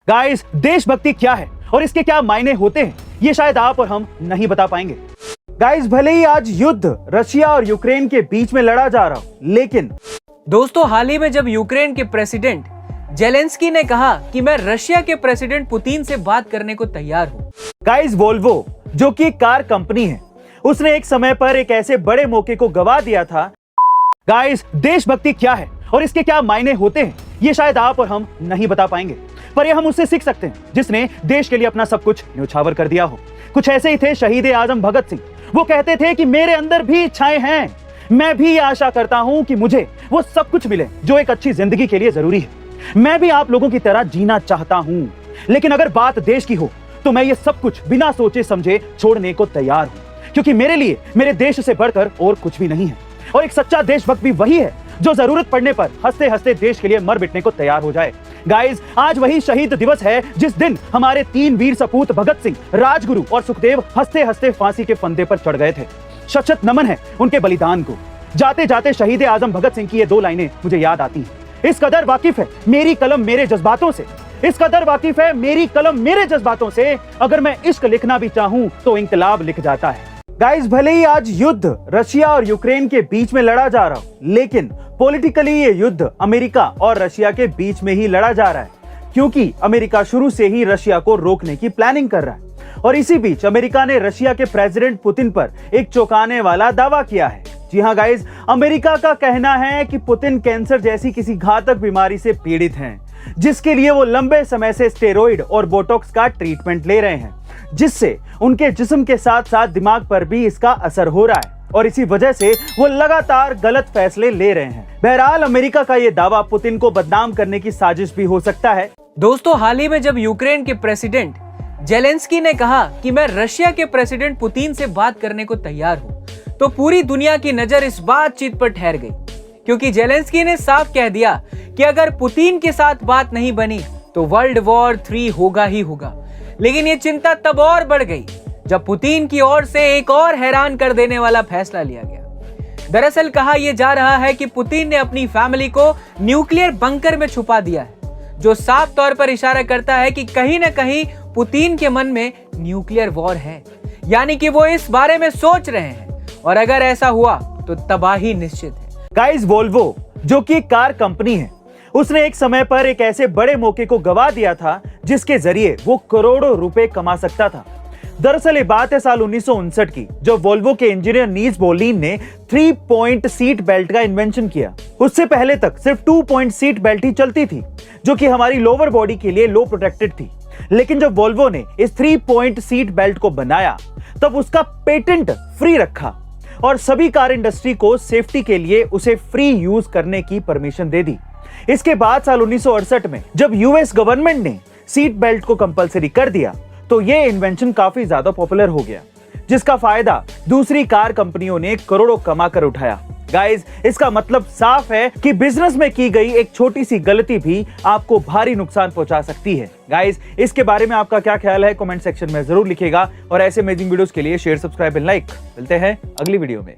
Guys, देशभक्ति क्या है और इसके क्या मायने होते हैं, ये शायद आप और हम नहीं बता पाएंगे। गाइस, भले ही आज युद्ध रशिया और यूक्रेन के बीच में लड़ा जा रहा हो, लेकिन दोस्तों, हाल ही में जब यूक्रेन के प्रेसिडेंट जेलेंस्की ने कहा कि मैं रशिया के प्रेसिडेंट पुतिन से बात करने को तैयार हूं। गाइस, वोल्वो जो कि कार कंपनी है, उसने एक समय पर एक ऐसे बड़े मौके को गवा दिया था। गाइस, देशभक्ति क्या है और इसके क्या मायने होते हैं, ये शायद आप और हम नहीं बता पाएंगे, पर ये हम उससे सीख सकते हैं जिसने देश के लिए अपना सब कुछ न्यौछावर कर दिया हो। कुछ ऐसे ही थे शहीद आजम भगत सिंह। वो कहते थे कि मेरे अंदर भी इच्छाएं हैं, मैं भी आशा करता हूं कि मुझे वो सब कुछ मिले जो एक अच्छी जिंदगी के लिए जरूरी है। मैं भी आप लोगों की तरह जीना चाहता हूं, लेकिन अगर बात देश की हो तो मैं ये सब कुछ बिना सोचे समझे छोड़ने को तैयार हूं, क्योंकि मेरे लिए मेरे देश से बढ़कर और कुछ भी नहीं है। और एक सच्चा देशभक्त भी वही है जो जरूरत पड़ने पर हंसते हंसते देश के लिए मर मिटने को तैयार हो जाए। गाइस, आज वही शहीद दिवस है जिस दिन हमारे 3 वीर सपूत भगत सिंह, राजगुरु और सुखदेव हंसते हंसते फांसी के फंदे पर चढ़ गए थे। शत नमन है उनके बलिदान को। जाते जाते शहीद आजम भगत सिंह की ये 2 लाइनें मुझे याद आती हैं। इस कदर वाकिफ है मेरी कलम मेरे जज्बातों से, इस कदर वाकिफ है मेरी कलम मेरे जज्बातों से, अगर मैं इश्क लिखना भी चाहूं तो इंकलाब लिख जाता है। गाइस, भले ही आज युद्ध रशिया और यूक्रेन के बीच में लड़ा जा रहा हो, लेकिन पॉलिटिकली ये युद्ध अमेरिका और रशिया के बीच में ही लड़ा जा रहा है, क्योंकि अमेरिका शुरू से ही रशिया को रोकने की प्लानिंग कर रहा है। और इसी बीच अमेरिका ने रशिया के प्रेसिडेंट पुतिन पर एक चौंकाने वाला दावा किया है। जी हाँ गाइस, अमेरिका का कहना है कि पुतिन कैंसर जैसी किसी घातक बीमारी से पीड़ित हैं, जिसके लिए वो लंबे समय से स्टेरॉइड और बोटॉक्स का ट्रीटमेंट ले रहे हैं, जिससे उनके जिस्म के साथ साथ दिमाग पर भी इसका असर हो रहा है, और इसी वजह से वो लगातार गलत फैसले ले रहे हैं। बहरहाल, अमेरिका का ये दावा पुतिन को बदनाम करने की साजिश भी हो सकता है। दोस्तों, हाल ही में जब यूक्रेन के प्रेसिडेंट जेलेंस्की ने कहा कि मैं रशिया के प्रेसिडेंट पुतिन से बात करने को तैयार हूं, तो पूरी दुनिया की नजर इस बातचीत पर ठहर गई, क्योंकि जेलेंस्की ने साफ कह दिया कि अगर पुतिन के साथ बात नहीं बनी तो वर्ल्ड वॉर 3 होगा ही होगा। लेकिन ये चिंता तब और बढ़ गई जब पुतिन की ओर से एक और हैरान कर देने वाला फैसला लिया गया। दरअसल कहा यह जा रहा है कि पुतिन ने अपनी फैमिली को न्यूक्लियर बंकर में छुपा दिया है, जो साफ तौर पर इशारा करता है कि कहीं न कहीं पुतिन के मन में न्यूक्लियर वॉर है, यानी कि वो इस बारे में सोच रहे हैं, और अगर ऐसा हुआ तो तबाही निश्चित है। गाइस, वोल्वो जो कि कार कंपनी है, उसने एक समय पर एक ऐसे बड़े मौके को गवा दिया था जिसके जरिए वो करोड़ों रुपए कमा सकता था। दरअसल ये बात है साल 1959 की, जब वोल्वो के इंजीनियर नील्स बोलिन ने 3 पॉइंट सीट बेल्ट का इन्वेंशन किया। उससे पहले तक सिर्फ 2 पॉइंट सीट बेल्ट ही चलती थी, जो कि हमारी लोअर बॉडी के लिए लो प्रोटेक्टेड थी। लेकिन जब वोल्वो ने इस 3 पॉइंट सीट बेल्ट को बनाया, तब उसका पेटेंट फ्री रखा और सभी कार इंडस्ट्री को सेफ्टी के लिए उसे फ्री यूज करने की परमिशन दे दी। इसके बाद साल 1968 में जब यूएस गवर्नमेंट ने सीट बेल्ट को कंपलसरी कर दिया, तो ये इन्वेंशन काफी ज्यादा पॉपुलर हो गया, जिसका फायदा दूसरी कार कंपनियों ने करोड़ों कमा कर उठाया। गाइस, इसका मतलब साफ है कि बिजनेस में की गई एक छोटी सी गलती भी आपको भारी नुकसान पहुंचा सकती है। गाइस, इसके बारे में आपका क्या ख्याल है, कमेंट सेक्शन में जरूर लिखिएगा, और ऐसे अमेजिंग वीडियोस के लिए शेयर, सब्सक्राइब एंड लाइक। मिलते हैं अगली वीडियो में।